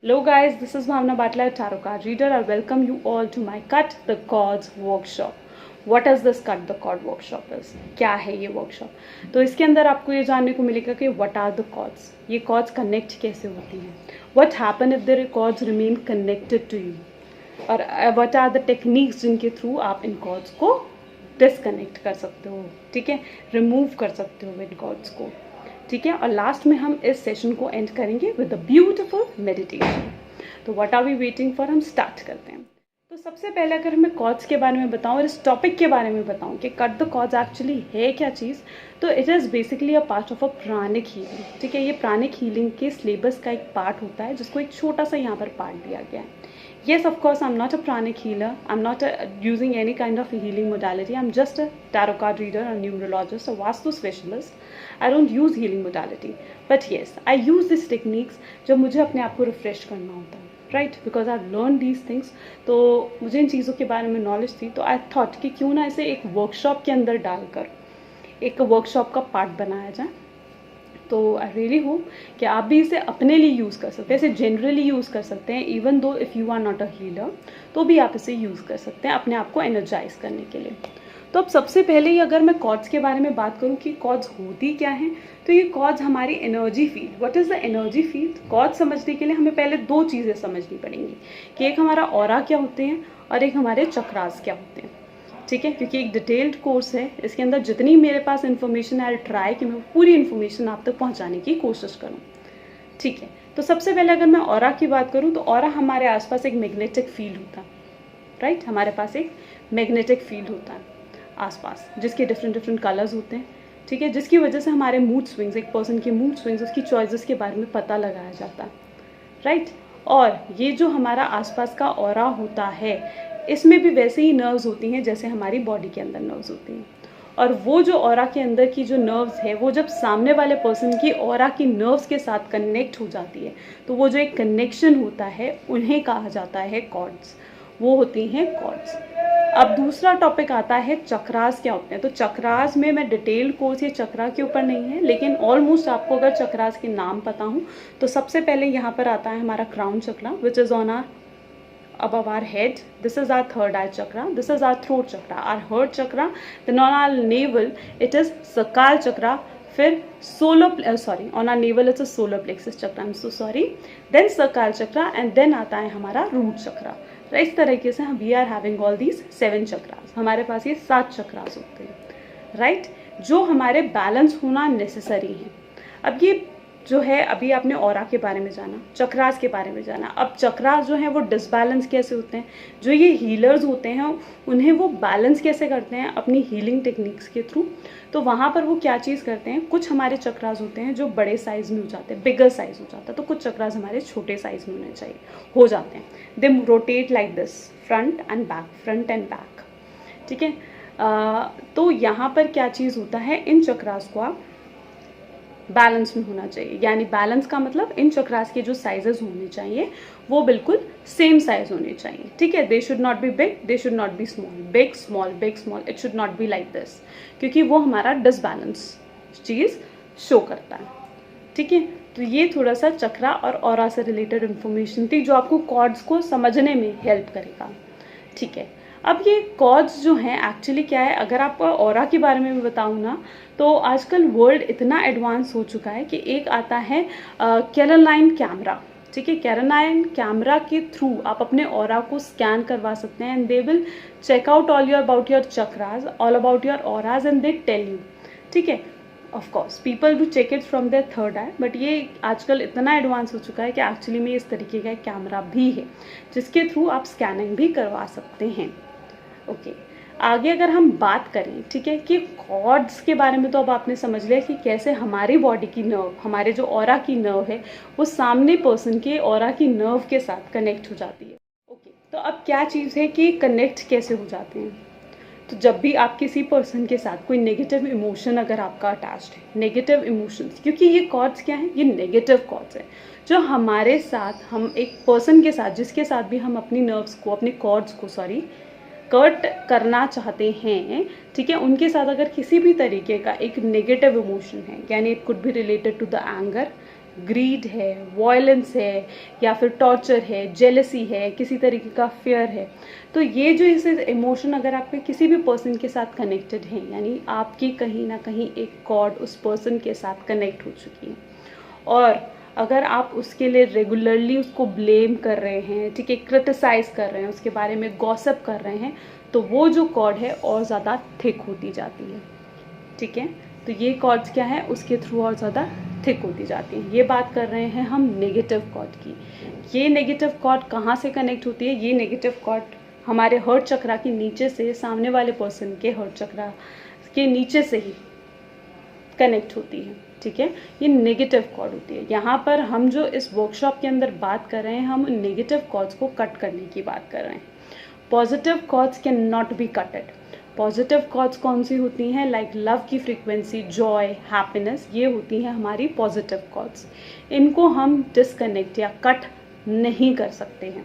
Hello guys, this is Bhavna Batla, a tarot card reader. I welcome you all to my Cut the Chords workshop. What is this Cut the Chord workshop is? क्या है ये workshop? तो इसके अंदर आपको ये जानने को मिलेगा कि what are the chords? ये chords connect कैसे होती हैं? What happen if the chords remain connected to you? और what are the techniques जिनके थ्रू आप इन chords को डिसकनेक्ट कर सकते हो, ठीक है, रिमूव कर सकते हो इन chords को, ठीक है। और लास्ट में हम इस सेशन को एंड करेंगे विद अ ब्यूटिफुल मेडिटेशन। तो what are we waiting for, हम स्टार्ट करते हैं। तो सबसे पहले अगर मैं कॉर्ड्स के बारे में बताऊं और इस टॉपिक के बारे में बताऊं कि कट द कॉर्ड्स एक्चुअली है क्या चीज़, तो it is basically a part of a pranic healing, ठीक है। ये प्राणिक हीलिंग के सिलेबस का एक पार्ट होता है जिसको एक छोटा सा यहाँ पर पार्ट दिया गया है। Yes, of course, I'm not a pranic healer. I'm not using any kind of healing modality. I'm just a tarot card reader, a numerologist, a Vastu specialist. I don't use healing modality. But yes, I use these techniques जब मुझे अपने आप को refresh करना होता है, right? Because I've learned these things. तो मुझे इन चीज़ों के बारे में नॉलेज थी, तो आई थॉट कि क्यों ना इसे एक वर्कशॉप के अंदर डालकर एक वर्कशॉप का पार्ट बनाया जाए। तो आई रियली होप कि आप भी इसे अपने लिए यूज़ कर सकते हैं, इसे जनरली यूज़ कर सकते हैं। Even though if you are not a healer, तो भी आप इसे यूज़ कर सकते हैं अपने आप को एनर्जाइज करने के लिए। तो अब सबसे पहले ही अगर मैं कॉर्ड्स के बारे में बात करूं कि कॉर्ड्स होती क्या हैं, तो ये कॉर्ड्स हमारी energy field, what is the energy field, cords समझने के लिए हमें पहले दो चीज़ें समझनी पड़ेंगी कि एक हमारा ऑरा क्या होते हैं और एक हमारे चक्रास क्या होते हैं, ठीक है। क्योंकि एक डिटेल्ड कोर्स है, इसके अंदर जितनी मेरे पास इन्फॉर्मेशन है आई ट्राई कि मैं पूरी इन्फॉर्मेशन आप तक पहुंचाने की कोशिश करूं, ठीक है। तो सबसे पहले अगर मैं ऑरा की बात करूं, तो ऑरा हमारे आसपास एक मैग्नेटिक फील्ड होता है, राइट। हमारे पास एक मैग्नेटिक फील्ड होता है आसपास, जिसके डिफरेंट डिफरेंट कलर्स होते हैं, ठीक है, जिसकी वजह से हमारे मूड स्विंग्स, एक पर्सन के मूड स्विंग्स, उसकी चॉइसेस के बारे में पता लगाया जाता है, राइट। और ये जो हमारा आसपास का ऑरा होता है, इसमें भी वैसे ही नर्व्स होती हैं जैसे हमारी बॉडी के अंदर नर्व्स होती हैं। और वो जो ऑरा के अंदर की जो नर्व्स है, वो जब सामने वाले पर्सन की ऑरा की नर्व्स के साथ कनेक्ट हो जाती है, तो वो जो एक कनेक्शन होता है उन्हें कहा जाता है कॉर्ड्स, वो होती हैं कॉर्ड्स। अब दूसरा टॉपिक आता है चक्रास क्या होते हैं। तो चक्रास में मैं डिटेल कोर्स ये चक्रा के ऊपर नहीं है, लेकिन ऑलमोस्ट आपको अगर चक्रास के नाम पता हूँ, तो सबसे पहले यहाँ पर आता है हमारा crown chakra, which is on or above our head. This is our third eye chakra. This is our throat chakra, our heart chakra. Then on our navel it is sakal chakra. फिर on our navel it's a solar plexus chakra. I'm so sorry. Then sakal chakra and then आता है हमारा root chakra. तो इस तरीके से हम we are having all these 7 chakras. हमारे पास ये 7 chakras होते हैं, right? जो हमारे बैलेंस होना नेसेसरी है। अब ये जो है, अभी आपने ऑरा के बारे में जाना, चक्रास के बारे में जाना। अब चक्रास जो हैं वो डिसबैलेंस कैसे होते हैं, जो ये हीलर्स होते हैं उन्हें वो बैलेंस कैसे करते हैं अपनी हीलिंग टेक्निक्स के थ्रू। तो वहाँ पर वो क्या चीज़ करते हैं, कुछ हमारे चक्रास होते हैं जो बड़े साइज़ में हो जाते हैं, बिगर साइज़ हो जाता है, तो कुछ चक्रास हमारे छोटे साइज़ में होने चाहिए, हो जाते हैं। They rotate like this, front and back, front and back, ठीक है। तो यहाँ पर क्या चीज़ होता है, इन चक्रास को आप बैलेंस में होना चाहिए। यानी बैलेंस का मतलब इन चक्रास के जो साइजेस होने चाहिए वो बिल्कुल सेम साइज होने चाहिए, ठीक है। They should not be big, they should not be small, big small, big small, it should not be like this, क्योंकि वो हमारा डिसबैलेंस चीज़ शो करता है, ठीक है। तो ये थोड़ा सा चक्रा और ऑरा से रिलेटेड इन्फॉर्मेशन थी जो आपको कॉर्ड्स को समझने में हेल्प करेगा, ठीक है। अब ये कॉर्ड्स जो हैं एक्चुअली क्या है, अगर आपको ऑरा के बारे में भी बताऊँ ना, तो आजकल वर्ल्ड इतना एडवांस हो चुका है कि एक आता है कैरोलाइन कैमरा, ठीक है। कैरोलाइन कैमरा के थ्रू आप अपने ऑरा को स्कैन करवा सकते हैं and they will check out all your about your chakras, all about your auras and they tell you, ठीक है। Of course people do check it from their third eye, but ये आजकल इतना एडवांस हो चुका है कि एक्चुअली में इस तरीके का एक कैमरा भी है जिसके थ्रू आप स्कैनिंग भी करवा सकते हैं, ओके। आगे अगर हम बात करें, ठीक है, कि कॉर्ड्स के बारे में, तो अब आपने समझ लिया कि कैसे हमारी बॉडी की नर्व, हमारे जो ऑरा की नर्व है वो सामने पर्सन के ऑरा की नर्व के साथ कनेक्ट हो जाती है, ओके। तो अब क्या चीज़ है कि कनेक्ट कैसे हो जाते हैं, तो जब भी आप किसी पर्सन के साथ कोई नेगेटिव इमोशन अगर आपका अटैच्ड है, नेगेटिव इमोशंस, क्योंकि ये कॉर्ड्स क्या है, ये नेगेटिव कॉर्ड्स है जो हमारे साथ, हम एक पर्सन के साथ जिसके साथ भी हम अपनी नर्व्स को, अपने कॉर्ड्स को कट करना चाहते हैं, ठीक है, उनके साथ अगर किसी भी तरीके का एक नेगेटिव इमोशन है, यानी it could be related to the anger, greed है, वॉयलेंस है, या फिर टॉर्चर है, जेलसी है, किसी तरीके का फियर है, तो ये जो इस इमोशन अगर आपके किसी भी पर्सन के साथ कनेक्टेड है, यानी आपकी कहीं ना कहीं एक कॉर्ड उस पर्सन के साथ कनेक्ट हो चुकी है, और अगर आप उसके लिए रेगुलरली उसको ब्लेम कर रहे हैं, ठीक है, क्रिटिसाइज कर रहे हैं, उसके बारे में गॉसिप कर रहे हैं, तो वो जो कॉर्ड है और ज़्यादा थिक होती जाती है, ठीक है। तो ये कॉर्ड्स क्या है, उसके थ्रू और ज़्यादा थिक होती जाती हैं। ये बात कर रहे हैं हम नेगेटिव कॉर्ड की। ये नेगेटिव कॉर्ड कहाँ से कनेक्ट होती है? ये नेगेटिव कॉर्ड हमारे हर्ट चक्रा के नीचे से, सामने वाले पर्सन के हर्ट चक्रा के नीचे से ही कनेक्ट होती है, ठीक है। ये नेगेटिव कॉर्ड होती है। यहाँ पर हम जो इस वर्कशॉप के अंदर बात कर रहे हैं, हम नेगेटिव कॉर्ड्स को कट करने की बात कर रहे हैं। Positive cords can not be cutted. Positive cords कौन सी होती हैं? लाइक लव की फ्रीक्वेंसी, जॉय, हैप्पीनेस, ये होती हैं हमारी पॉजिटिव कॉर्ड्स। इनको हम डिस्कनेक्ट या कट नहीं कर सकते हैं,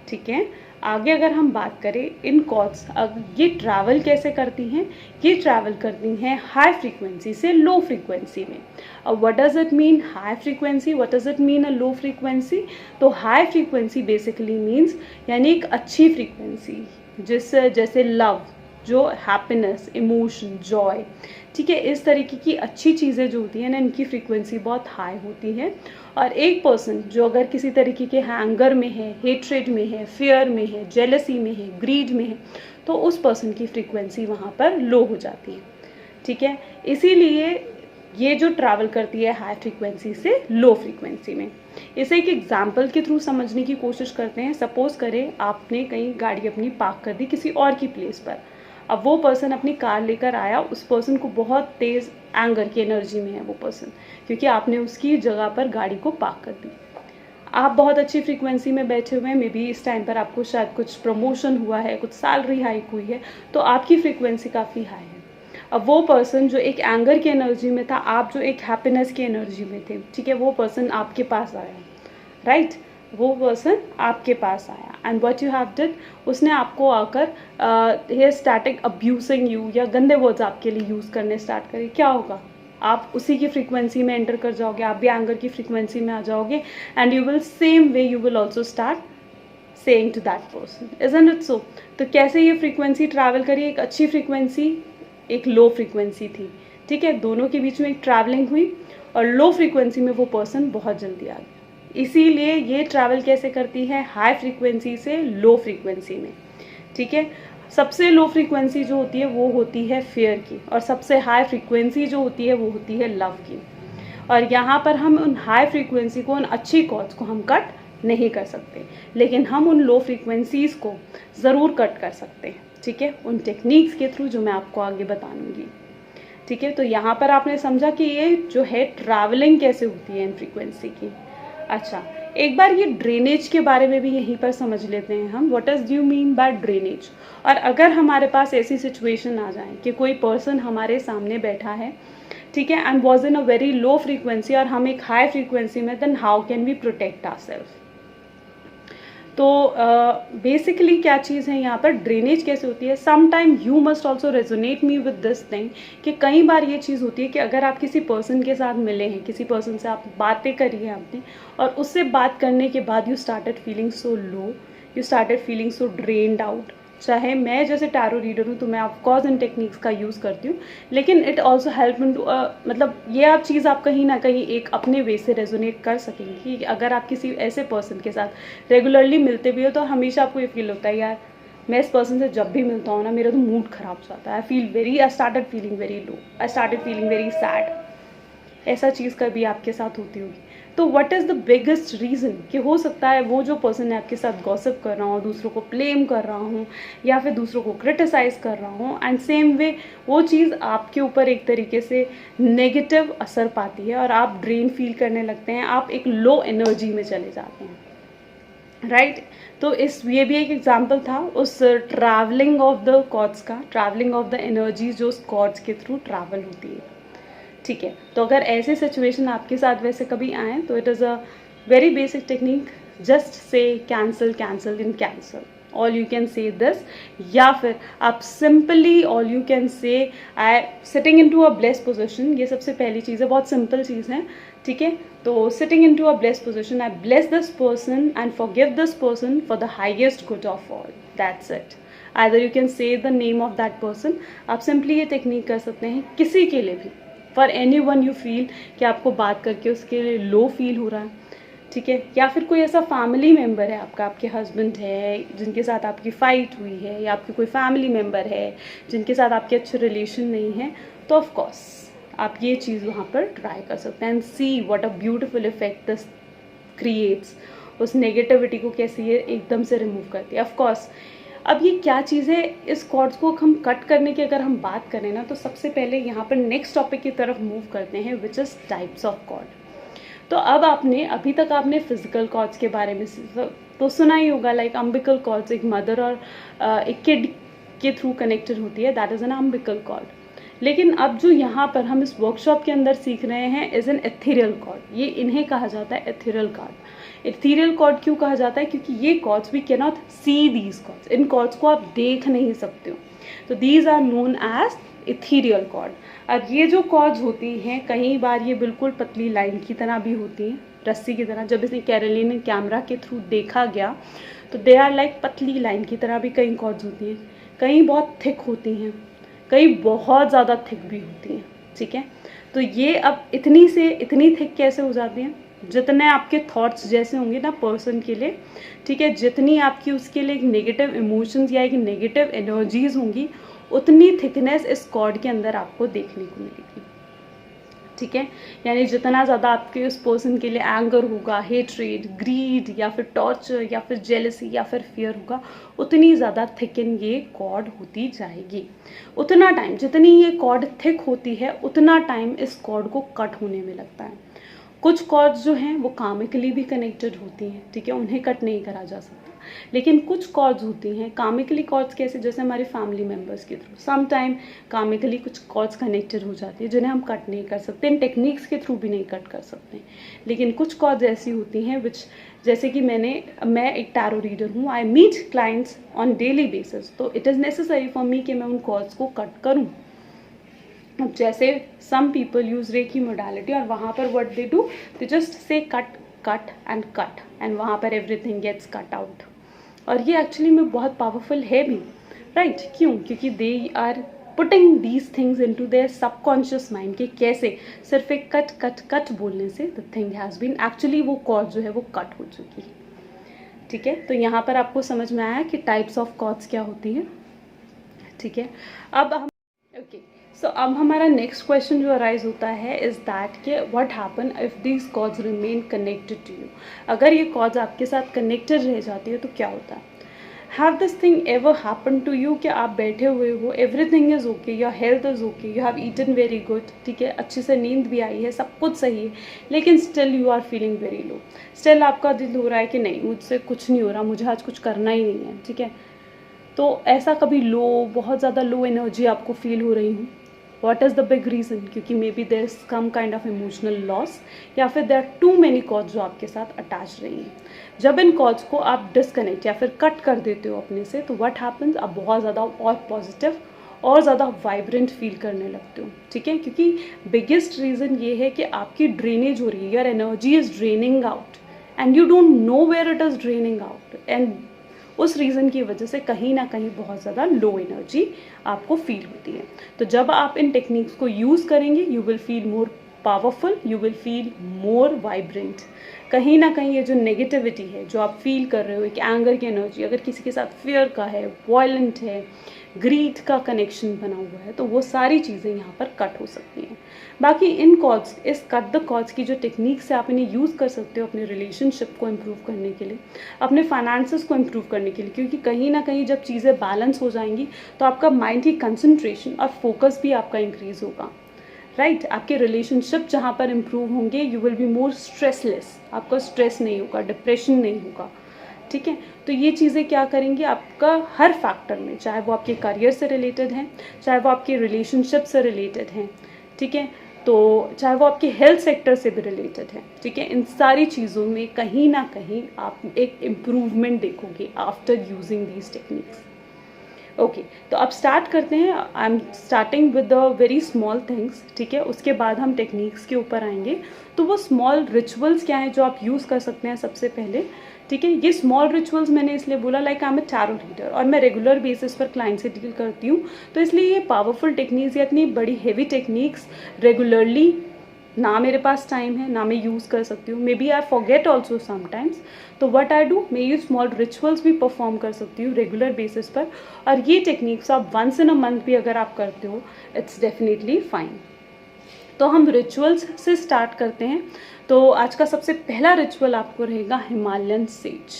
ठीक है। आगे अगर हम बात करें इन कॉर्ड्स, ये ट्रैवल कैसे करती हैं? ये ट्रैवल करती हैं हाई फ्रीक्वेंसी से लो फ्रीक्वेंसी में। अब what does it mean high frequency, what does it mean a low frequency? तो हाई फ्रीक्वेंसी बेसिकली मीन्स यानी एक अच्छी फ्रीक्वेंसी, जिससे जैसे लव, जो हैप्पीनेस, इमोशन, जॉय, ठीक है, इस तरीके की अच्छी चीज़ें जो होती हैं ना, इनकी फ्रीक्वेंसी बहुत हाई होती है। और एक पर्सन जो अगर किसी तरीके के हैंगर में है, हेट्रेड में है, फियर में है, जेलसी में है, ग्रीड में है, तो उस पर्सन की फ्रीक्वेंसी वहाँ पर लो हो जाती है, ठीक है। इसीलिए ये जो ट्रैवल करती है हाई फ्रीक्वेंसी से लो फ्रीक्वेंसी में। इसे एक एग्जाम्पल के थ्रू समझने की कोशिश करते हैं। सपोज करें आपने कहीं गाड़ी अपनी पार्क कर दी किसी और की प्लेस पर। अब वो पर्सन अपनी कार लेकर आया, उस पर्सन को बहुत तेज़ एंगर की एनर्जी में है वो पर्सन, क्योंकि आपने उसकी जगह पर गाड़ी को पार्क कर दी। आप बहुत अच्छी फ्रीक्वेंसी में बैठे हुए हैं, मे बी इस टाइम पर आपको शायद कुछ प्रमोशन हुआ है, कुछ सैलरी हाइक हुई है, तो आपकी फ्रीक्वेंसी काफ़ी हाई है। अब वो पर्सन जो एक एंगर की एनर्जी में था, आप जो एक हैप्पीनेस की एनर्जी में थे, ठीक है, वो पर्सन आपके पास आया, राइट, वो पर्सन आपके पास आया, and what you have did, उसने आपको आकर ही स्टार्टेड अब्यूजिंग यू, या गंदे वर्ड्स आपके लिए यूज़ करने स्टार्ट करे। क्या होगा? आप उसी की फ्रीक्वेंसी में एंटर कर जाओगे, आप भी एंगर की फ्रीक्वेंसी में आ जाओगे, and you will same way you will also start saying to that person, isn't it so? तो कैसे ये फ्रीक्वेंसी ट्रैवल करी? एक अच्छी फ्रीक्वेंसी, एक लो फ्रीक्वेंसी थी, ठीक है, दोनों के बीच में एक ट्रैवलिंग हुई, और लो फ्रीक्वेंसी में वो पर्सन बहुत जल्दी आ गया। इसीलिए ये ट्रैवल कैसे करती है? हाई फ्रीक्वेंसी से लो फ्रीक्वेंसी में, ठीक है। सबसे लो फ्रीक्वेंसी जो होती है वो होती है फियर की, और सबसे हाई फ्रीक्वेंसी जो होती है वो होती है लव की। और यहाँ पर हम उन हाई फ्रीक्वेंसी को, उन अच्छी कॉर्ड्स को हम कट नहीं कर सकते, लेकिन हम उन लो फ्रीक्वेंसीज़ को ज़रूर कट कर सकते हैं, ठीक है, उन टेक्निक्स के थ्रू जो मैं आपको आगे बताऊँगी, ठीक है। तो यहाँ पर आपने समझा कि ये जो है ट्रैवलिंग कैसे होती है इन फ्रीक्वेंसी की। अच्छा, एक बार ये ड्रेनेज के बारे में भी यहीं पर समझ लेते हैं हम, what does you mean by drainage. और अगर हमारे पास ऐसी सिचुएशन आ जाए कि कोई पर्सन हमारे सामने बैठा है, ठीक है, and was in a very low frequency, और हम एक हाई फ्रीक्वेंसी में, then how can we protect ourself? तो बेसिकली क्या चीज़ है यहाँ पर, ड्रेनेज कैसे होती है? Some time you must also resonate me with this thing, कि कई बार ये चीज़ होती है कि अगर आप किसी पर्सन के साथ मिले हैं, किसी पर्सन से आप बातें करी हैं आपने, और उससे बात करने के बाद you started feeling so low, you started feeling so drained out. चाहे मैं जैसे टैरो रीडर हूँ तो मैं ऑफकोर्स इन टेक्निक्स का यूज़ करती हूँ, लेकिन it also help me to, मतलब ये आप चीज़ आप कहीं ना कहीं एक अपने वे से रेजोनेट कर सकेंगी कि अगर आप किसी ऐसे पर्सन के साथ रेगुलरली मिलते भी हो, तो हमेशा आपको ये फील होता है, यार मैं इस पर्सन से जब भी मिलता हूँ ना, मेरा तो मूड ख़राब हो जाता है, I started feeling very low, I started feeling very sad. ऐसा चीज़ कभी आपके साथ होती होगी। तो what is the biggest reason, कि हो सकता है वो जो पर्सन है आपके साथ गॉसिप कर रहा हूँ, दूसरों को ब्लेम कर रहा हूँ, या फिर दूसरों को क्रिटिसाइज़ कर रहा हूँ, एंड सेम वे वो चीज़ आपके ऊपर एक तरीके से नेगेटिव असर पाती है, और आप ड्रेन फील करने लगते हैं, आप एक लो एनर्जी में चले जाते हैं, राइट। तो ये भी एक एग्जाम्पल था उस ट्रैवलिंग ऑफ द कॉर्ड्स का, ट्रैवलिंग ऑफ द एनर्जी जो उस कॉर्ड्स के थ्रू ट्रैवल होती है, ठीक है। तो अगर ऐसे सिचुएशन आपके साथ वैसे कभी आए, तो it is a very basic technique, just say cancel, cancel in cancel, all you can say this, या फिर आप simply all you can say I sitting into a bless position. ये सबसे पहली चीज़ है, बहुत सिंपल चीज़ है, ठीक है। तो sitting into a bless position, I bless this person and forgive this person for the highest good of all, that's it. Either you can say the name of that person. आप सिंपली ये technique कर सकते हैं किसी के लिए भी, for any one you feel कि आपको बात करके उसके लिए लो फील हो रहा है, ठीक है, या फिर कोई ऐसा फैमिली मेम्बर है आपका, आपके हस्बैंड है जिनके साथ आपकी फ़ाइट हुई है, या आपके कोई फैमिली मेम्बर है जिनके साथ आपके अच्छे रिलेशन नहीं है, तो ऑफ कोर्स आप ये चीज़ वहाँ पर ट्राई कर सकते हैं and see what a beautiful effect this creates. उस नेगेटिविटी को कैसे ये एकदम से रिमूव करती है। ऑफ कोर्स अब ये क्या चीज़ है, इस कॉर्ड्स को हम कट करने की अगर हम बात करें ना, तो सबसे पहले यहाँ पर नेक्स्ट टॉपिक की तरफ मूव करते हैं, which is types of cord. तो अब अभी तक आपने फिजिकल कॉर्ड्स के बारे में तो सुना ही होगा, लाइक अम्बिकल कॉर्ड्स एक मदर और एक किड के थ्रू कनेक्टेड होती है, that is an umbilical cord. लेकिन अब जो यहाँ पर हम इस वर्कशॉप के अंदर सीख रहे हैं इज़ एन एथेरियल कॉर्ड। ये इन्हें कहा जाता है एथेरियल कॉर्ड। एथेरियल कॉर्ड क्यों कहा जाता है? क्योंकि ये cords we can not see these cords, इन कॉर्ड्स को आप देख नहीं सकते हो, तो these are known as ethereal cord. अब ये जो कॉर्ड्स होती हैं, कई बार ये बिल्कुल पतली लाइन की तरह भी होती हैं, रस्सी की तरह। जब इसे कैरोलिन कैमरा के थ्रू देखा गया तो दे आर लाइक पतली लाइन की तरह भी कई कॉर्ड्स होती हैं, कई बहुत थिक होती हैं, कई बहुत ज़्यादा थिक भी होती हैं, ठीक है। तो ये अब इतनी से इतनी थिक कैसे हो जाती हैं? जितने आपके थॉट्स जैसे होंगे ना पर्सन के लिए, ठीक है, जितनी आपकी उसके लिए एक नेगेटिव इमोशंस या एक नेगेटिव एनर्जीज होंगी, उतनी थिकनेस इस कॉर्ड के अंदर आपको देखने को मिलेगी, ठीक है। यानी जितना ज़्यादा आपके उस पर्सन के लिए एंगर होगा, हेट्रेड, ग्रीड या फिर टॉर्चर या फिर जेलसी या फिर फियर होगा, उतनी ज़्यादा थिकन ये कॉर्ड होती जाएगी। उतना टाइम जितनी ये कॉर्ड थिक होती है, उतना टाइम इस कॉर्ड को कट होने में लगता है। कुछ कॉर्ड्स जो हैं वो कामिकली भी कनेक्टेड होती हैं, ठीक है, उन्हें कट नहीं करा जा सकता। लेकिन कुछ कॉर्ड्स होती हैं कामिकली कॉर्ड्स, कैसे? जैसे हमारे फैमिली मेम्बर्स के थ्रू सम टाइम कामिकली कुछ कॉर्ड्स कनेक्टेड हो जाती है जिन्हें हम कट नहीं कर सकते, इन टेक्निक्स के थ्रू भी नहीं कट कर सकते। लेकिन कुछ कॉर्ड्स ऐसी होती हैं विच, जैसे कि मैं एक टैरो रीडर हूँ, I meet clients on daily basis, तो it is necessary for me कि मैं उन कॉर्ड्स को कट करूँ। अब जैसे some people use reiki modality, और वहाँ पर what they do, they just say cut cut and वहाँ पर एवरीथिंग गेट्स कट आउट। और ये एक्चुअली में बहुत पावरफुल है भी, राइट? क्यों? क्योंकि they are putting these things into their subconscious mind कि कैसे सिर्फ एक कट कट कट बोलने से the thing has been actually वो कॉर्ड जो है वो कट हो चुकी है, ठीक है। तो यहाँ पर आपको समझ में आया कि टाइप्स ऑफ कॉर्ड्स क्या होती हैं, ठीक है। अब हम सो अब हमारा नेक्स्ट क्वेश्चन जो अराइज होता है इज़ दैट कि what happen if these cords remain connected to you. अगर ये कॉर्ड्स आपके साथ कनेक्टेड रह जाती है तो क्या होता है? Have this thing ever happen to you कि आप बैठे हुए हो, everything is okay, your health is okay, you have eaten very good, ठीक है, अच्छे से नींद भी आई है, सब कुछ सही है, लेकिन still you are feeling very low, still आपका दिल हो रहा है कि नहीं मुझसे कुछ नहीं हो रहा, मुझे आज कुछ करना ही नहीं है, ठीक है। तो ऐसा कभी लो, बहुत ज़्यादा लो एनर्जी आपको फील हो रही हूँ, what is the big reason? क्योंकि maybe there is some kind of emotional loss, या फिर there are too many cords जो आपके साथ अटैच रही हैं। जब इन कॉर्ड्स को आप डिस्कनेक्ट या फिर कट कर देते हो अपने से, तो व्हाट हैपन्स, आप बहुत ज़्यादा और पॉजिटिव और ज़्यादा वाइब्रेंट फील करने लगते हो, ठीक है। क्योंकि बिगेस्ट रीज़न ये है कि आपकी ड्रेनेज हो रही है, your energy is draining out and you don't know where it is draining out, and उस रीज़न की वजह से कहीं ना कहीं बहुत ज़्यादा लो एनर्जी आपको फील होती है। तो जब आप इन टेक्निक्स को यूज़ करेंगे, you will feel more powerful, you will feel more vibrant. कहीं ना कहीं ये जो नेगेटिविटी है जो आप फील कर रहे हो, एक एंगर की एनर्जी, अगर किसी के साथ फियर का है, वायलेंट है, ग्रीड का कनेक्शन बना हुआ है, तो वो सारी चीज़ें यहाँ पर कट हो सकती हैं। बाकी इन कॉर्ड्स, इस कट द कॉर्ड्स की जो टेक्निक्स है आप इन्हें यूज़ कर सकते हो अपने रिलेशनशिप को इम्प्रूव करने के लिए, अपने फाइनेंसेस को इम्प्रूव करने के लिए, क्योंकि कहीं ना कहीं जब चीज़ें बैलेंस हो जाएंगी तो आपका माइंड की कंसंट्रेशन और फोकस भी आपका इंक्रीज होगा, राइट? आपके रिलेशनशिप जहाँ पर इम्प्रूव होंगे, you will be more stressless, आपका स्ट्रेस नहीं होगा, डिप्रेशन नहीं होगा, ठीक है। तो ये चीज़ें क्या करेंगी, आपका हर फैक्टर में, चाहे वो आपके करियर से रिलेटेड है, चाहे वो आपके रिलेशनशिप से रिलेटेड है, ठीक है, तो चाहे वो आपके हेल्थ सेक्टर से भी रिलेटेड है, ठीक है, इन सारी चीज़ों में कहीं ना कहीं आप एक इम्प्रूवमेंट देखोगे after using these techniques. Okay, तो अब स्टार्ट करते हैं। I am starting with the very small things, ठीक है, उसके बाद हम टेक्निक्स के ऊपर आएंगे। तो वो स्मॉल रिचुअल्स क्या हैं जो आप यूज़ कर सकते हैं सबसे पहले, ठीक है। ये स्मॉल रिचुअल्स मैंने इसलिए बोला, like I am a tarot reader और मैं रेगुलर बेसिस पर क्लाइंट से डील करती हूँ, तो इसलिए ये पावरफुल टेक्निक्स या इतनी बड़ी हेवी टेक्निक्स रेगुलरली ना मेरे पास टाइम है, ना मैं यूज़ कर सकती हूँ, maybe I forget also sometimes. तो व्हाट आई डू, मैं ये स्मॉल रिचुअल्स भी परफॉर्म कर सकती हूँ रेगुलर बेसिस पर, और ये टेक्निक्स आप वंस इन अ मंथ भी अगर आप करते हो, इट्स डेफिनेटली फाइन। तो हम रिचुअल्स से स्टार्ट करते हैं। तो आज का सबसे पहला रिचुअल आपको रहेगा हिमालयन सेज।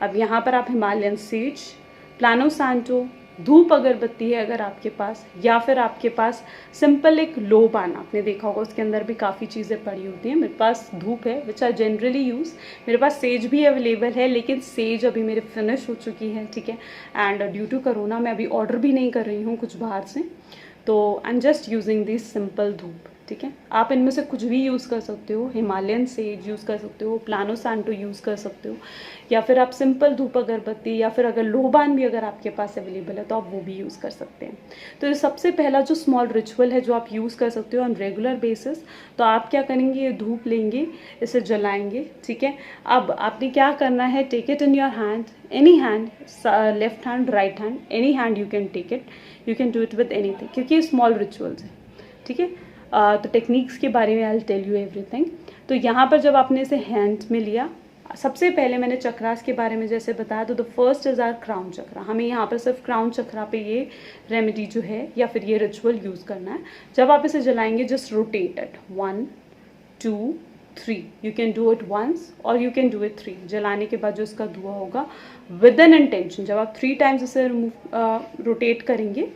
अब यहाँ पर आप हिमालयन सेज, प्लानो सैंटो, धूप अगरबत्ती है अगर आपके पास, या फिर आपके पास सिंपल एक लो बान, आपने देखा होगा उसके अंदर भी काफ़ी चीज़ें पड़ी होती हैं। मेरे पास धूप है विच आई जनरली यूज़, मेरे पास सेज भी अवेलेबल है, लेकिन सेज अभी मेरे फिनिश हो चुकी है, ठीक है, एंड ड्यू टू कोरोना मैं अभी ऑर्डर भी नहीं कर रही हूँ कुछ बाहर से, तो I am just using this simple धूप, ठीक है। आप इनमें से कुछ भी यूज़ कर सकते हो, हिमालयन सेज यूज़ कर सकते हो, प्लानो सैंटो यूज़ कर सकते हो, या फिर आप सिंपल धूप अगरबत्ती, या फिर अगर लोबान भी अगर आपके पास अवेलेबल है तो आप वो भी यूज़ कर सकते हैं। तो ये सबसे पहला जो स्मॉल रिचुअल है जो आप यूज़ कर सकते हो ऑन रेगुलर बेसिस। तो आप क्या करेंगे, ये धूप लेंगे, इसे जलाएंगे, ठीक है। अब आपने क्या करना है, take it in your hand, any hand, left hand, right hand, any hand you can take it, you can do it with anything, क्योंकि ये स्मॉल रिचुअल्स है, ठीक है। तो टेक्निक्स के बारे में I will tell you everything. तो यहाँ पर जब आपने इसे हैंड में लिया, सबसे पहले मैंने चक्रास के बारे में जैसे बताया, तो the first is our crown chakra. हमें यहाँ पर सिर्फ क्राउन चक्रा पे ये रेमेडी जो है या फिर ये रिचुअल यूज़ करना है। जब आप इसे जलाएंगे, just rotate it 1 2 3, you can do it once और यू कैन डू इट 3। जलाने के बाद जो इसका धुआं होगा विद एन इंटेंशन, जब आप 3 टाइम्स इसे रोटेट करेंगे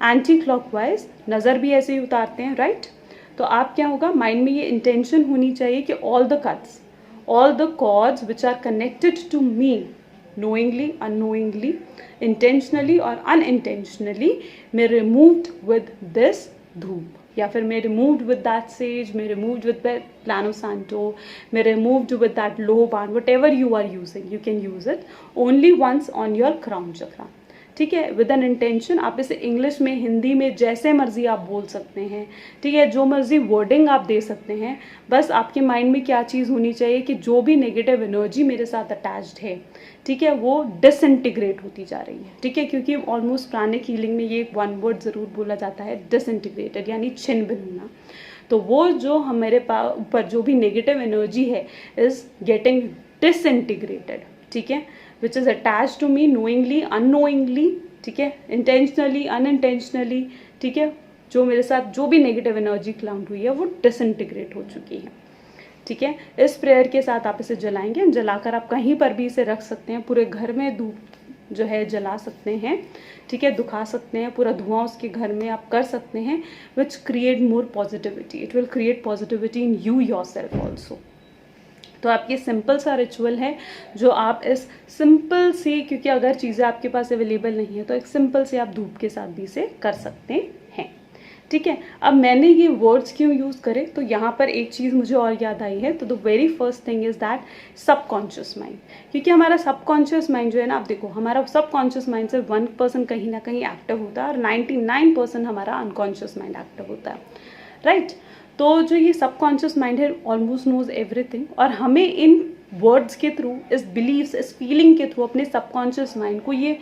एंटी क्लॉकवाइज, नज़र भी ऐसे ही उतारते हैं, राइट। तो आप क्या होगा, माइंड में ये इंटेंशन होनी चाहिए कि all the cuts, all the cords which are connected to me knowingly, unknowingly, intentionally or unintentionally, may removed with this धूप, या फिर may removed with that sage, may removed with that plano santo, may removed with that loban, whatever you are using, you can use it only once on your crown chakra, ठीक है, with an intention. आप इसे English में, हिंदी में, जैसे मर्जी आप बोल सकते हैं, ठीक है, जो मर्जी वर्डिंग आप दे सकते हैं। बस आपके माइंड में क्या चीज़ होनी चाहिए कि जो भी नेगेटिव एनर्जी मेरे साथ अटैच्ड है, ठीक है, वो डिसइंटीग्रेट होती जा रही है, ठीक है, क्योंकि ऑलमोस्ट प्राणिक हीलिंग में ये वन वर्ड ज़रूर बोला जाता है, डिसइंटीग्रेटेड, यानी छिन्न भिन्न होना। तो वो जो हमारे ऊपर जो भी नेगेटिव एनर्जी है इज़ गेटिंग डिसइंटीग्रेटेड, ठीक है, which is attached to me knowingly, unknowingly, ठीक है, intentionally, unintentionally, ठीक है, जो मेरे साथ जो भी नेगेटिव एनर्जी क्लाउड हुई है वो डिसइंटीग्रेट हो चुकी है, ठीक है। इस प्रेयर के साथ आप इसे जलाएंगे, जलाकर आप कहीं पर भी इसे रख सकते हैं, पूरे घर में धूप जो है जला सकते हैं, ठीक है, दुखा सकते हैं, पूरा धुआं उसके घर में आप कर सकते हैं, which create more positivity, it will create positivity in you your self also. तो आपकी सिंपल सा रिचुअल है जो आप इस सिंपल सी, क्योंकि अगर चीज़ें आपके पास अवेलेबल नहीं है तो एक सिंपल से आप धूप के साथ भी इसे कर सकते हैं, ठीक है। अब मैंने ये वर्ड्स क्यों यूज़ करे, तो यहाँ पर एक चीज़ मुझे और याद आई है। तो the very first thing is that subconscious mind, क्योंकि हमारा सबकॉन्शियस माइंड जो है ना, आप देखो हमारा सबकॉन्शियस माइंड से 1% कहीं ना कहीं एक्टिव होता है और 99% हमारा अनकॉन्शियस माइंड एक्टिव होता है, राइट। तो जो ये सबकॉन्शियस माइंड है ऑलमोस्ट नोज एवरीथिंग, और हमें इन वर्ड्स के थ्रू, इस बिलीव्स, इस फीलिंग के थ्रू अपने सबकॉन्शियस माइंड को ये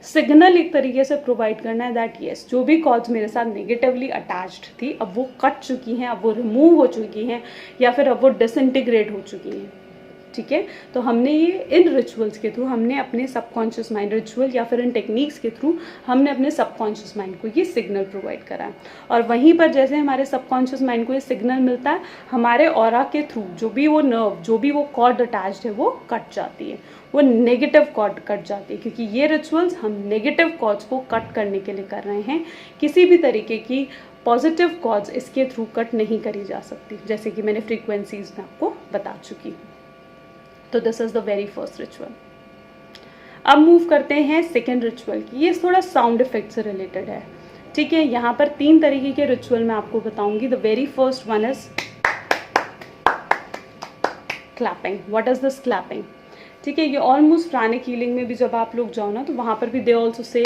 सिग्नल एक तरीके से प्रोवाइड करना है दैट यस, जो भी कॉज मेरे साथ नेगेटिवली अटैच्ड थी अब वो कट चुकी हैं, अब वो रिमूव हो चुकी हैं, या फिर अब वो डिसइंटीग्रेट हो चुकी हैं, ठीक है। तो हमने ये इन रिचुअल्स के थ्रू, हमने अपने सबकॉन्शियस माइंड, रिचुअल या फिर इन टेक्निक्स के थ्रू हमने अपने सबकॉन्शियस माइंड को ये सिग्नल प्रोवाइड करा है। और वहीं पर जैसे हमारे सबकॉन्शियस माइंड को ये सिग्नल मिलता है, हमारे ऑरा के थ्रू जो भी वो नर्व, जो भी वो कॉर्ड अटैच्ड है वो कट जाती है, वो नेगेटिव कॉर्ड कट जाती है, क्योंकि ये रिचुअल्स हम नेगेटिव कॉर्ड्स को कट करने के लिए कर रहे हैं। किसी भी तरीके की पॉजिटिव कॉर्ड्स इसके थ्रू कट नहीं करी जा सकती, जैसे कि मैंने फ्रीक्वेंसीज में आपको बता चुकी हूँ। तो this is the very first ritual. अब मूव करते हैं सेकेंड रिचुअल की। ये थोड़ा साउंड इफेक्ट से रिलेटेड है, ठीक है, यहाँ पर 3 तरीके के रिचुअल मैं आपको बताऊंगी। The very first one is clapping. What is this clapping? ठीक है, ये ऑलमोस्ट प्राणिक हीलिंग में भी जब आप लोग जाओ ना तो वहाँ पर भी they also say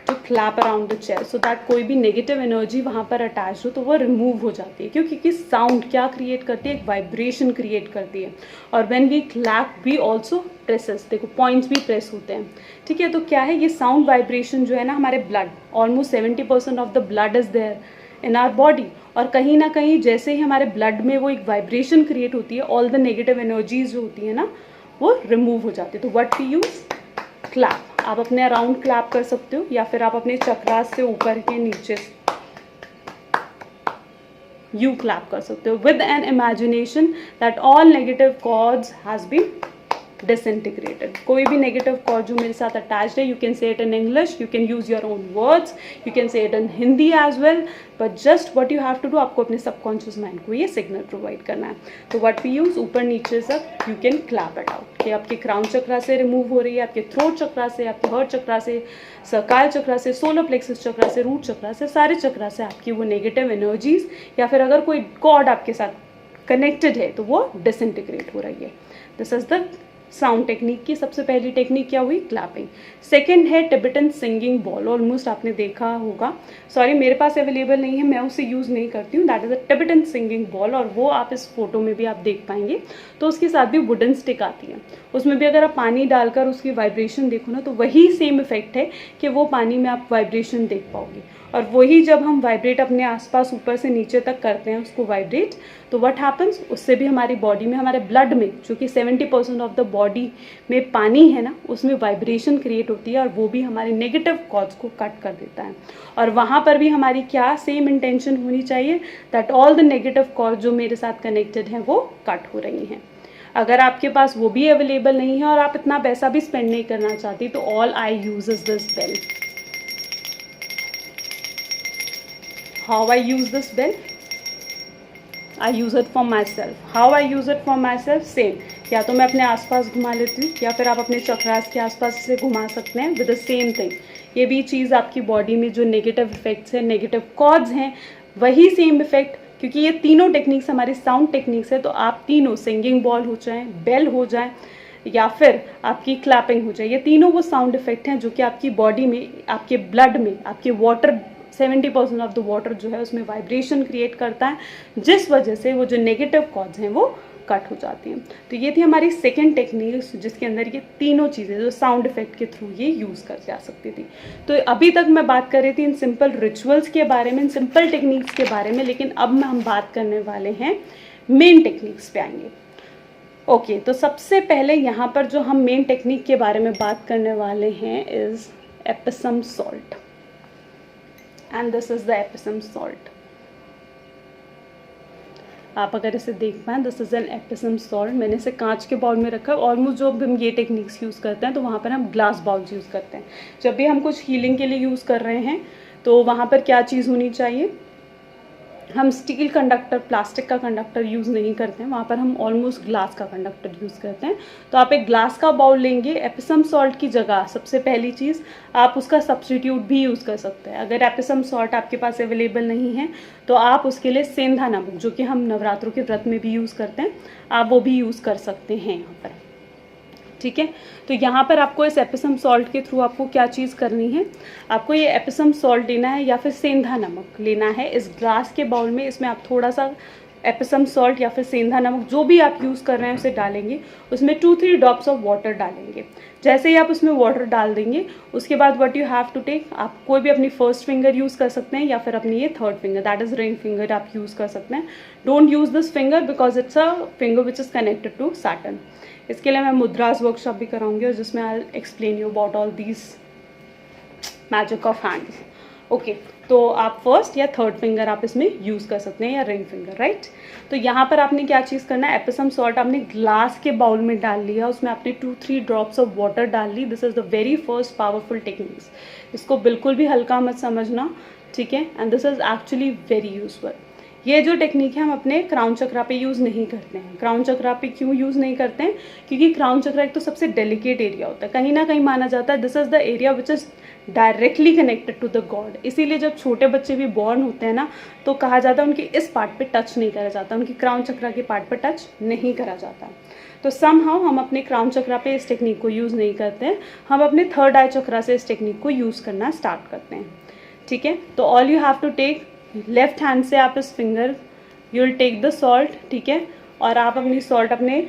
to clap around the chair so that कोई भी नेगेटिव एनर्जी वहाँ पर अटैच हो तो वो रिमूव हो जाती है। क्योंकि साउंड क्या क्रिएट करती है? एक वाइब्रेशन क्रिएट करती है। और when we clap we also presses, देखो पॉइंट्स भी प्रेस होते हैं। ठीक है, तो क्या है ये साउंड वाइब्रेशन जो है ना, हमारे blood almost 70% of the blood is there in our body, और कहीं ना कहीं जैसे ही हमारे ब्लड में वो एक वाइब्रेशन क्रिएट होती है, ऑल द नेगेटिव एनर्जीज जो होती है ना वो रिमूव हो जाती है। तो व्हाट वी यूज? क्लैप। आप अपने अराउंड क्लैप कर सकते हो या फिर आप अपने चक्रास से ऊपर के नीचे यू क्लैप कर सकते हो with an imagination that all negative cords has been disintegrated। कोई भी नेगेटिव कॉर्ड जो मेरे साथ अटैच्ड है, you can say it in English, you can use your own words, you can say it in Hindi as well, but just what you have to do, आपको अपने subconscious mind को ये signal provide करना है। तो what we use, ऊपर नीचे तक you can clap it out. कि आपके क्राउन चक्रा से रिमूव हो रही है, आपके थ्रोट चक्रा से, आपके हार्ट चक्रा से, सर्काइल चक्रा से, सोलर प्लेक्सस चक्रा से, रूट चक्रा से, सारे चक्रा से आपकी वो नेगेटिव एनर्जीज या फिर अगर कोई कॉर्ड आपके साथ कनेक्टेड है तो वो डिसइंटीग्रेट हो रही है। This is the sound technique की सबसे पहली टेक्निक क्या हुई? क्लैपिंग। सेकंड है टिबेटन सिंगिंग बॉल। ऑलमोस्ट आपने देखा होगा, सॉरी मेरे पास अवेलेबल नहीं है, मैं उसे यूज़ नहीं करती हूँ। That is a Tibetan singing ball, और वो आप इस फोटो में भी आप देख पाएंगे। तो उसके साथ भी वुडन स्टिक आती है, उसमें भी अगर आप पानी डालकर उसकी वाइब्रेशन देखो ना तो वही सेम इफेक्ट है कि वो पानी में आप वाइब्रेशन देख पाओगे। और वही जब हम वाइब्रेट अपने आसपास ऊपर से नीचे तक करते हैं उसको वाइब्रेट, तो व्हाट हैपन्स, उससे भी हमारी बॉडी में, हमारे ब्लड में, जो कि 70% ऑफ द बॉडी में पानी है ना, उसमें वाइब्रेशन क्रिएट होती है और वो भी हमारे नेगेटिव कॉज को कट कर देता है। और वहाँ पर भी हमारी क्या सेम इंटेंशन होनी चाहिए, that all the negative cause जो मेरे साथ कनेक्टेड हैं वो कट हो रही हैं। अगर आपके पास वो भी अवेलेबल नहीं है और आप इतना पैसा भी स्पेंड नहीं करना चाहती, तो all I use is this bell. How I use this bell? I use it for myself. How I use it for myself? Same. या तो मैं अपने आसपास घुमा लेती हूँ या फिर आप अपने चक्रास के आसपास इसे घुमा सकते हैं विद द सेम थिंग। ये भी चीज़ आपकी बॉडी में जो नेगेटिव इफेक्ट्स हैं, नेगेटिव कॉज हैं, वही सेम इफेक्ट, क्योंकि ये तीनों टेक्निक्स हमारी साउंड टेक्निक्स है। तो आप तीनों, सिंगिंग बॉल हो जाए, बेल हो जाए या फिर आपकी क्लैपिंग हो जाए, ये तीनों वो साउंड इफेक्ट हैं जो कि आपकी बॉडी में, आपके ब्लड में, आपके वाटर 70% ऑफ द वाटर जो है उसमें वाइब्रेशन क्रिएट करता है, जिस वजह से वो जो नेगेटिव कॉज हैं वो कट हो जाती हैं। तो ये थी हमारी सेकेंड टेक्निक, जिसके अंदर ये तीनों चीज़ें जो साउंड इफेक्ट के थ्रू ये यूज़ कर जा सकती थी। तो अभी तक मैं बात कर रही थी इन सिंपल रिचुअल्स के बारे में, इन सिंपल टेक्निक्स के बारे में, लेकिन अब हम बात करने वाले हैं मेन टेक्निक्स पे आएंगे। ओके, तो सबसे पहले यहाँ पर जो हम मेन टेक्निक के बारे में बात करने वाले हैं is Epsom salt, and this is the Epsom salt. आप अगर इसे देख पाएँ, this is an Epsom salt. मैंने इसे कांच के बाउल में रखा है। ऑलमोस्ट जो हम ये टेक्निक्स यूज़ करते हैं तो वहाँ पर हम ग्लास बाउल्स यूज़ करते हैं। जब भी हम कुछ हीलिंग के लिए यूज़ कर रहे हैं तो वहाँ पर क्या चीज़ होनी चाहिए, हम स्टील कंडक्टर, प्लास्टिक का कंडक्टर यूज़ नहीं करते हैं, वहाँ पर हम ऑलमोस्ट ग्लास का कंडक्टर यूज़ करते हैं। तो आप एक ग्लास का बाउल लेंगे, एप्सम सॉल्ट की जगह सबसे पहली चीज़ आप उसका सब्स्टिट्यूट भी यूज़ कर सकते हैं। अगर एप्सम सॉल्ट आपके पास अवेलेबल नहीं है तो आप उसके लिए सेंधा नमक, जो कि हम नवरात्रों के व्रत में भी यूज़ करते हैं, आप वो भी यूज़ कर सकते हैं यहाँ पर। ठीक है, तो यहाँ पर आपको इस एप्सम सॉल्ट के थ्रू आपको क्या चीज़ करनी है, आपको ये एप्सम सॉल्ट लेना है या फिर सेंधा नमक लेना है इस ग्लास के बाउल में। इसमें आप थोड़ा सा एप्सम सॉल्ट या फिर सेंधा नमक जो भी आप यूज़ कर रहे हैं उसे डालेंगे, उसमें 2-3 ड्रॉप्स ऑफ वाटर डालेंगे। जैसे ही आप उसमें वाटर डाल देंगे उसके बाद what you have to take, आप कोई भी अपनी फर्स्ट फिंगर यूज़ कर सकते हैं या फिर अपनी ये third finger, that is ring finger, आप यूज़ कर सकते हैं। Don't use this finger because it's a finger which is connected to Saturn. इसके लिए मैं मुद्रास वर्कशॉप भी कराऊंगी और जिसमें I will explain you about all these magic of hands. Okay, तो आप फर्स्ट या थर्ड फिंगर आप इसमें यूज़ कर सकते हैं या रिंग फिंगर, राइट। तो यहाँ पर आपने क्या चीज़ करना है, एप्सम सॉल्ट आपने ग्लास के बाउल में डाल लिया, उसमें आपने 2-3 ड्रॉप्स ऑफ वाटर डाल ली। This is the very first powerful techniques. इसको बिल्कुल भी हल्का मत समझना, ठीक है, and this is actually very useful. ये जो टेक्निक है हम अपने क्राउन चक्रा पे यूज़ नहीं करते हैं। क्राउन चक्रा पे क्यों यूज़ नहीं करते हैं? क्योंकि क्राउन चक्रा एक तो सबसे डेलिकेट एरिया होता है, कहीं ना कहीं माना जाता है this is the area which is directly connected to the god. इसीलिए जब छोटे बच्चे भी बॉर्न होते हैं ना, तो कहा जाता है उनके इस पार्ट पे टच नहीं करा जाता, उनकी क्राउन चक्रा के पार्ट पे टच नहीं करा जाता। तो समहाउ हम अपने क्राउन चक्रा पे इस टेक्निक को यूज़ नहीं करते हैं, हम अपने थर्ड आई चक्रा से इस टेक्निक को यूज़ करना स्टार्ट करते हैं। ठीक है, तो all you have to take, left hand से आप इस finger you will take the salt. ठीक है, और आप अपनी सॉल्ट अपने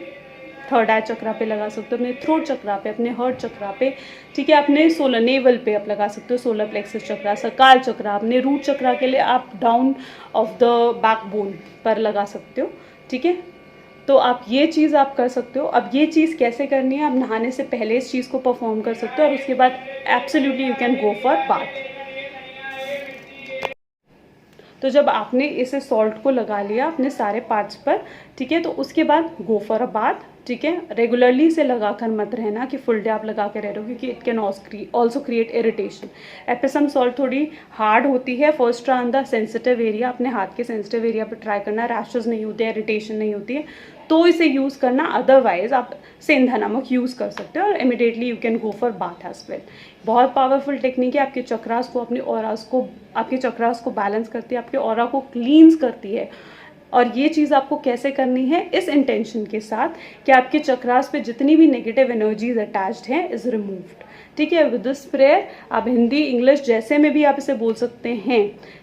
थर्ड आई चक्रा पे लगा सकते हो, अपने थ्रोट चक्रा पे, अपने हार्ट चक्रा पे। ठीक है, अपने सोलर नेवल पे आप लगा सकते हो, सोलर प्लेक्सस चक्रा, सकाल चक्रा, अपने रूट चक्रा के लिए आप डाउन ऑफ द बैकबोन पर लगा सकते हो। ठीक है, तो आप ये चीज़ आप कर सकते हो। अब ये चीज़ कैसे करनी है, आप नहाने से पहले इस चीज़ को परफॉर्म कर सकते हो और उसके बाद absolutely you can go for bath. तो जब आपने इसे सॉल्ट को लगा लिया अपने सारे पार्ट्स पर, ठीक है, तो उसके बाद गो फॉर अ बाथ। ठीक है, रेगुलरली इसे लगाकर मत रहना कि फुल डे आप लगा के रह रहे हो, क्योंकि it can also create irritation. Epsom salt थोड़ी हार्ड होती है, first try on the sensitive area, अपने हाथ के सेंसिटिव एरिया पर ट्राई करना, रैशेज नहीं होते, इरिटेशन नहीं होती है तो इसे यूज़ करना। अदरवाइज आप सेंधा नमक यूज़ कर सकते हो और immediately you can go for bath as well. बहुत पावरफुल टेक्निक है, आपके चक्रास को, अपने ऑरास को, आपके चक्रास को बैलेंस करती है, आपके ऑरा को क्लींस करती है। और ये चीज़ आपको कैसे करनी है, इस इंटेंशन के साथ कि आपके चक्रास पे जितनी भी नेगेटिव एनर्जीज अटैच्ड हैं इज रिमूव्ड। ठीक है, विद दिस प्रेयर आप हिंदी इंग्लिश जैसे में भी आप इसे बोल सकते हैं।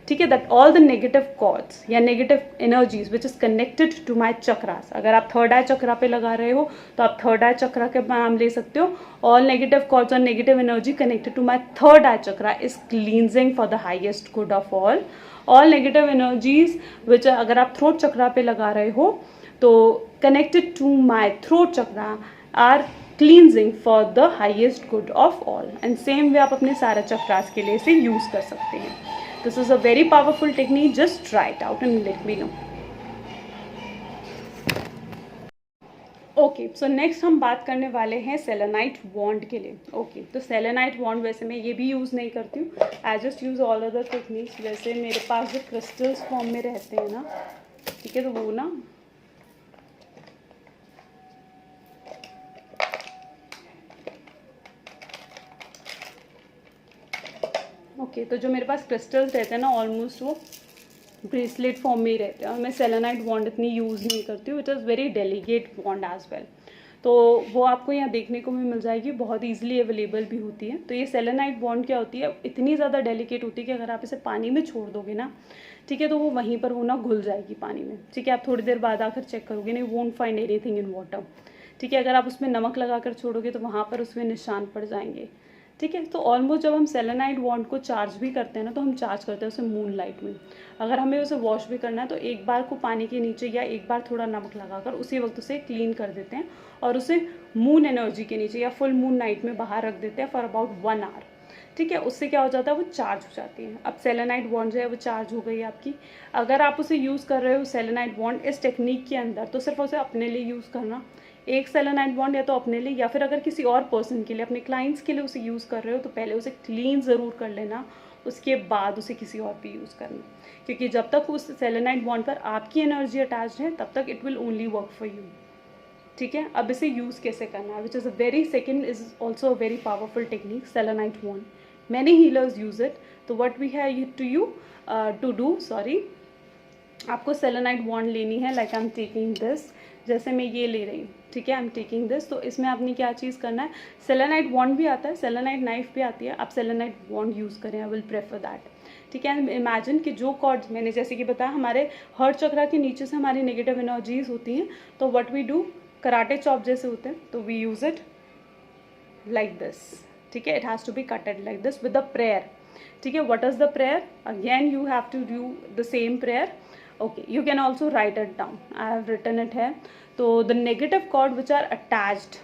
ठीक है, that all the negative cords या negative energies which is connected to my chakras. अगर आप थर्ड आई चक्रा पे लगा रहे हो तो आप थर्ड आई चक्रा के नाम ले सकते हो। ऑल नेगेटिव कॉर्ड्स और negative energy connected to my third eye chakra is cleansing for the highest good of all negative energies which अगर आप थ्रोट चक्रा पे लगा रहे हो तो connected to my throat chakra are cleansing for the highest good of all. And same way आप अपने सारे चक्रास के लिए इसे यूज कर सकते हैं। This is a very powerful technique, just try it out and let me know. Okay, so next हम बात करने वाले हैं सेलेनाइट वॉन्ड के लिए। ओके, तो सेलेनाइट वॉन्ड वैसे मैं ये भी यूज़ नहीं करती हूँ, I just use all other techniques. जैसे मेरे पास जो क्रिस्टल्स फॉर्म में रहते हैं ना, ठीक है, तो वो ना ओके, तो जो मेरे पास क्रिस्टल्स रहते हैं ना ऑलमोस्ट वो ब्रेसलेट फॉर्म में ही रहते हैं और मैं सेलेनाइट वॉन्ड इतनी यूज़ नहीं करती हूँ। It is very delicate wand as well, तो वो आपको यहाँ देखने को भी मिल जाएगी, बहुत ईजिली अवेलेबल भी होती है। तो ये सेलेनाइट वॉन्ड क्या होती है, इतनी ज़्यादा डेलिकेट होती है कि अगर आप इसे पानी में छोड़ दोगे ना, ठीक है, तो वो वहीं पर वो ना घुल जाएगी पानी में। ठीक है, आप थोड़ी देर बाद आकर चेक करोगे नहीं, won't find anything in water. ठीक है, अगर आप उसमें नमक लगा कर छोड़ोगे तो वहाँ पर उसमें निशान पड़ जाएंगे। ठीक है, तो ऑलमोस्ट जब हम सेलेनाइट वॉन्ड को चार्ज भी करते हैं ना, तो हम चार्ज करते हैं उसे मून लाइट में। अगर हमें उसे वॉश भी करना है तो एक बार को पानी के नीचे या एक बार थोड़ा नमक लगाकर उसी वक्त उसे क्लीन कर देते हैं और उसे मून एनर्जी के नीचे या फुल मून नाइट में बाहर रख देते हैं फॉर अबाउट 1 आवर। ठीक है, उससे क्या हो जाता है, वो चार्ज हो जाती है। अब सेलेनाइट वॉन्ड जो है वो चार्ज हो गई है आपकी। अगर आप उसे यूज़ कर रहे हो सेलेनाइट वॉन्ड इस टेक्निक के अंदर, तो सिर्फ उसे अपने लिए यूज़ करना, एक सेलेनाइट बॉन्ड या तो अपने लिए या फिर अगर किसी और पर्सन के लिए, अपने क्लाइंट्स के लिए उसे यूज़ कर रहे हो तो पहले उसे क्लीन ज़रूर कर लेना, उसके बाद उसे किसी और पे यूज़ करना। क्योंकि जब तक उस सेलेनाइट बॉन्ड पर आपकी एनर्जी अटैच्ड है तब तक it will only work for you. ठीक है, अब इसे यूज़ कैसे करना है, which is a very second is also a very powerful technique, selenite wand. Many healers use it. तो what we have to do आपको सेलेनाइट बॉन्ड लेनी है। Like I am taking this, जैसे मैं ये ले रही हूँ, ठीक है, आई एम टेकिंग दिस। तो इसमें आपने क्या चीज़ करना है, सेलेनाइट बॉन्ड भी आता है, सेलेनाइट नाइफ भी आती है, आप सेलेनाइट बॉन्ड यूज़ करें, आई विल प्रेफर दैट। ठीक है, इमेजिन कि जो कॉर्ड्स मैंने जैसे कि बताया हमारे हार्ट चक्रा के नीचे से हमारी नेगेटिव एनर्जीज होती हैं, तो what we do, karate chop जैसे होते हैं, तो we use it like this. ठीक है, it has to be cutted like this with the prayer. ठीक है, what is the prayer, again you have to do the same prayer. Okay, you can also write it down. I have written it here. So the negative cord which are attached,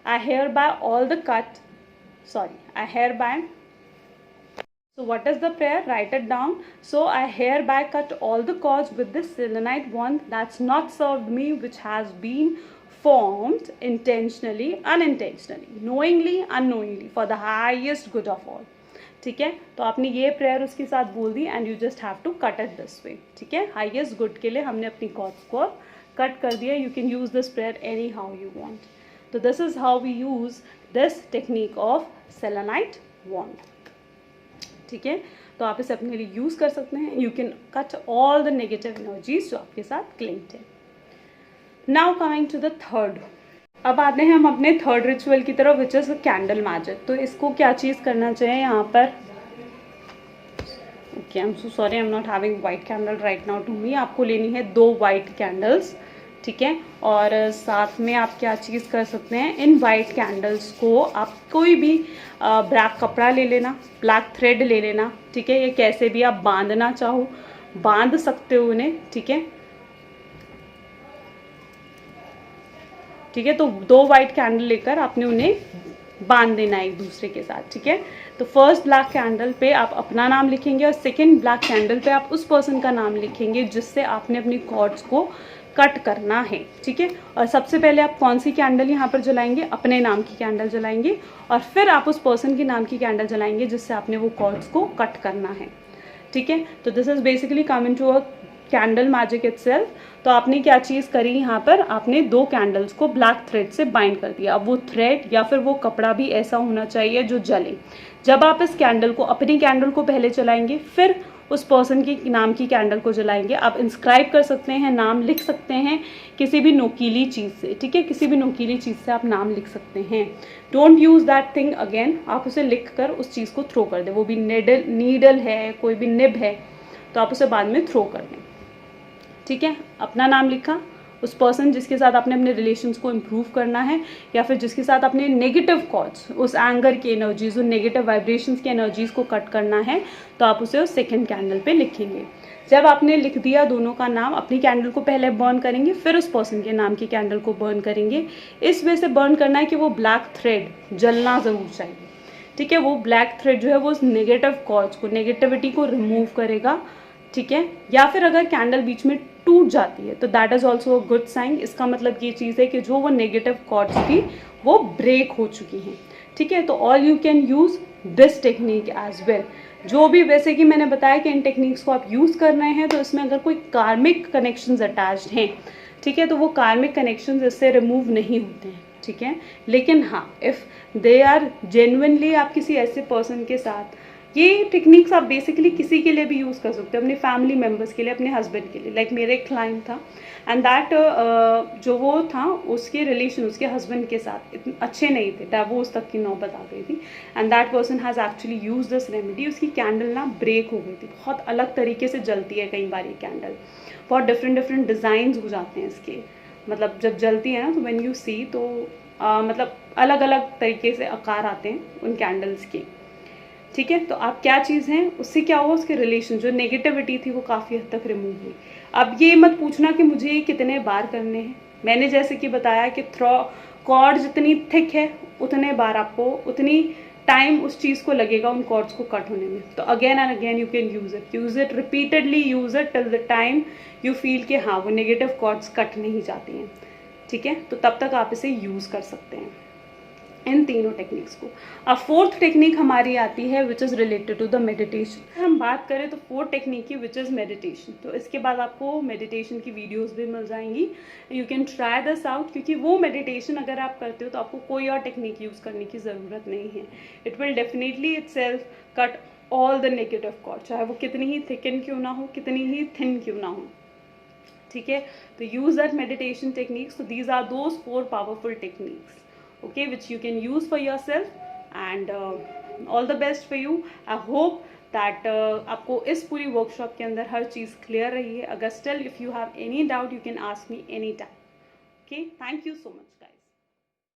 I hereby all the cut, I hereby, so what is the prayer, write it down. So I hereby cut all the cords with this selenite wand that's not served me, which has been formed intentionally, unintentionally, knowingly, unknowingly, for the highest good of all. ठीक है, तो आपने ये prayer उसके साथ बोल दी and you just have to cut it this way, ठीक है। हाईएस्ट गुड के लिए हमने अपनी कॉर्ड्स को कट कर दिया। You can use this prayer anyhow you want. तो this is how we use this technique of selenite wand, ठीक है। तो आप इसे अपने लिए यूज़ कर सकते हैं। You can cut all the negative energies जो आपके साथ क्लिंक्ड है। Now coming to the third, अब आते हैं हम अपने थर्ड रिचुअल की तरफ, विच इज कैंडल मैजिक। तो इसको क्या चीज़ करना चाहिए यहाँ पर, okay I am so sorry, I am not having white candle right now to me. आपको लेनी है 2 वाइट कैंडल्स, ठीक है। और साथ में आप क्या चीज़ कर सकते हैं, इन वाइट कैंडल्स को आप कोई भी ब्लैक कपड़ा ले लेना, ब्लैक थ्रेड ले लेना, ठीक है। ये कैसे भी आप बांधना चाहो बांध सकते हो उन्हें, ठीक है, ठीक है। तो 2 वाइट कैंडल लेकर आपने उन्हें बांध देना एक दूसरे के साथ, ठीक है। तो फर्स्ट ब्लैक कैंडल पे आप अपना नाम लिखेंगे और सेकंड ब्लैक कैंडल पे आप उस पर्सन का नाम लिखेंगे जिससे आपने अपनी कॉर्ड्स को कट करना है, ठीक है। और सबसे पहले आप कौन सी कैंडल यहाँ पर जलाएंगे, अपने नाम की कैंडल जलाएंगे और फिर आप उस पर्सन के नाम की कैंडल जलाएंगे जिससे आपने वो कॉर्ड्स को कट करना है, ठीक है। तो this is basically coming to a candle magic itself. तो आपने क्या चीज़ करी यहाँ पर, आपने 2 कैंडल्स को ब्लैक थ्रेड से बाइंड कर दिया। अब वो थ्रेड या फिर वो कपड़ा भी ऐसा होना चाहिए जो जले। जब आप इस कैंडल को, अपनी कैंडल को पहले जलाएंगे फिर उस पर्सन के नाम की कैंडल को जलाएंगे। आप इंस्क्राइब कर सकते हैं, नाम लिख सकते हैं किसी भी नोकीली चीज़ से, ठीक है, किसी भी नोकीली चीज़ से आप नाम लिख सकते हैं। Don't use that thing again, आप उसे लिख कर उस चीज़ को थ्रो कर दें। वो भी नीडल है, कोई भी निब है, तो आप उसे बाद में थ्रो कर दें, ठीक है। अपना नाम लिखा, उस पर्सन जिसके साथ आपने अपने रिलेशंस को इम्प्रूव करना है या फिर जिसके साथ अपने नेगेटिव कॉल्स, उस एंगर की एनर्जीज, उन नेगेटिव वाइब्रेशंस की एनर्जीज को कट करना है, तो आप उसे उस सेकंड कैंडल पे लिखेंगे। जब आपने लिख दिया दोनों का नाम, अपनी कैंडल को पहले बर्न करेंगे फिर उस पर्सन के नाम की कैंडल को बर्न करेंगे। इस वे से बर्न करना है कि वो ब्लैक थ्रेड जलना ज़रूर चाहिए, ठीक है। वो ब्लैक थ्रेड जो है वो उस नेगेटिव कॉल्स को, नेगेटिविटी को रिमूव करेगा, ठीक है। या फिर अगर कैंडल बीच में टूट जाती है तो that is also a good sign. इसका मतलब ये चीज़ है कि जो वो नेगेटिव कॉर्ड्स थी वो ब्रेक हो चुकी हैं, ठीक है। तो all you can use this technique as well. जो भी, वैसे कि मैंने बताया कि इन टेक्निक्स को आप यूज़ कर रहे हैं तो इसमें अगर कोई कार्मिक कनेक्शंस अटैच्ड हैं, ठीक है, तो वो कार्मिक कनेक्शंस इससे रिमूव नहीं होते हैं, ठीक है। लेकिन हाँ, इफ़ दे आर जेन्युइनली, आप किसी ऐसे पर्सन के साथ, ये टेक्निक्स आप बेसिकली किसी के लिए भी यूज़ कर सकते हो, अपने फैमिली मेम्बर्स के लिए, अपने हस्बैंड के लिए। लाइक मेरे एक क्लाइंट था एंड दैट जो वो था, उसके रिलेशन उसके हस्बैंड के साथ इतने अच्छे नहीं थे, डाइवोर्स तक की नौबत आ गई थी and that person has actually use this remedy. उसकी कैंडल ना ब्रेक हो गई थी, बहुत अलग तरीके से जलती है कई बार ये कैंडल, बहुत डिफरेंट डिज़ाइंस हो जाते हैं इसके, मतलब जब जलती है ना तो व्हेन यू सी तो मतलब अलग अलग तरीके से आकार आते हैं उन कैंडल्स के, ठीक है। तो आप क्या चीज़ हैं, उससे क्या हुआ, उसके रिलेशन, जो नेगेटिविटी थी वो काफ़ी हद तक रिमूव हुई। अब ये मत पूछना कि मुझे ये कितने बार करने हैं। मैंने जैसे कि बताया कि कॉर्ड जितनी थिक है उतने बार आपको, उतनी टाइम उस चीज़ को लगेगा उन कॉर्ड्स को कट होने में। तो again and again you can use it repeatedly, use it till the time you feel कि हाँ वो नेगेटिव कॉर्ड्स कट नहीं जाती हैं, ठीक है। तो तब तक आप इसे यूज़ कर सकते हैं इन तीनों टेक्निक्स को। अब फोर्थ टेक्निक हमारी आती है which is related to the meditation. हम बात करें तो फोर्थ टेक्निक की विच इज़ मेडिटेशन। तो इसके बाद आपको मेडिटेशन की वीडियोस भी मिल जाएंगी, you can try this out, क्योंकि वो मेडिटेशन अगर आप करते हो तो आपको कोई और टेक्निक यूज़ करने की ज़रूरत नहीं है। It will definitely itself cut all the negative cord, चाहे वो कितनी ही थिकन क्यों ना हो, कितनी ही थिन क्यों ना हो, ठीक है। तो use that meditation techniques. So these are those 4 powerful techniques, okay, which you can use for yourself, and all the best for you. I hope that आपको इस पूरी वर्कशॉप के अंदर हर चीज़ क्लियर रही है। अगर still if you have any doubt you can ask me any time, okay, thank you so much.